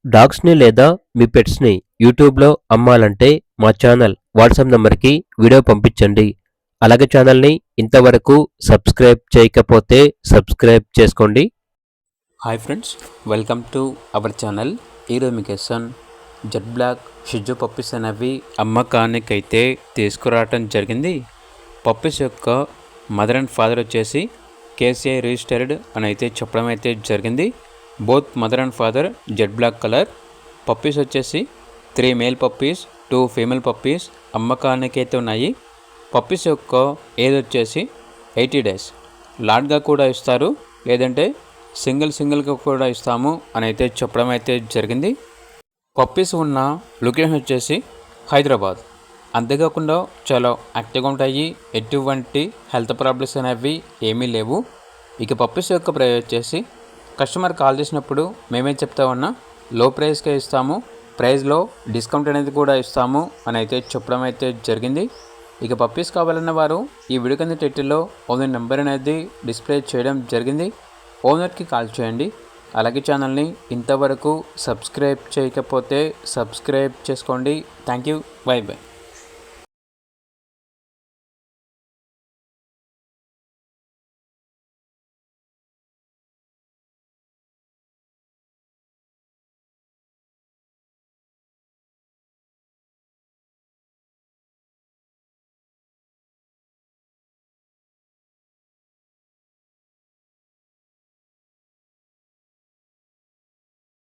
డాగ్స్‌ని లేదా మీ పెట్స్‌ని యూట్యూబ్‌లో అమ్మాలంటే మా ఛానల్ వాట్సాప్ నంబర్‌కి వీడియో పంపించండి. అలాగే ఛానల్‌ని ఇంతవరకు సబ్స్క్రైబ్ చేయకపోతే సబ్స్క్రైబ్ చేసుకోండి. Hi friends, welcome to our channel. ఈరోజు మీకోసం జెట్ బ్లాక్ షిట్జూ పప్పీస్ అనేవి అమ్మకానికైతే తీసుకురావటం జరిగింది. పప్పీస్ యొక్క మదర్ అండ్ ఫాదర్ వచ్చేసి కేసీఐ రిజిస్టర్డ్ అని అయితే చెప్పడం అయితే జరిగింది. Both mother and father jet black colour. Puppies వచ్చేసి 3 మేల్ పప్పీస్ 2 ఫీమేల్ పప్పీస్ అమ్మకానికి అయితే ఉన్నాయి. పప్పీస్ యొక్క ఏజ్ వచ్చేసి 80 డేస్. లాట్గా కూడా ఇస్తారు, లేదంటే సింగిల్గా కూడా ఇస్తాము అని అయితే చెప్పడం అయితే జరిగింది. పప్పీస్ ఉన్న లొకేషన్ వచ్చేసి హైదరాబాద్. అంతేకాకుండా చాలా యాక్టివ్గా ఉంటాయి, ఎటువంటి హెల్త్ ప్రాబ్లమ్స్ అనేవి ఏమీ లేవు. ఇక పప్పీస్ యొక్క ప్రైస్ వచ్చేసి కస్టమర్ కాల్ చేసినప్పుడు మేమేం చెప్తామన్నా లో ప్రైస్కే ఇస్తాము, ప్రైస్లో డిస్కౌంట్ అనేది కూడా ఇస్తాము అని అయితే చెప్పడం అయితే జరిగింది. ఇక పప్పీస్ కావాలన్న వారు ఈ వీడియో కింద టైటిల్లో ఓనర్ నెంబర్ అనేది డిస్ప్లే చేయడం జరిగింది. ఓనర్కి కాల్ చేయండి. అలాగే ఛానల్ని ఇంతవరకు సబ్స్క్రైబ్ చేయకపోతే సబ్స్క్రైబ్ చేసుకోండి. Thank you, by by.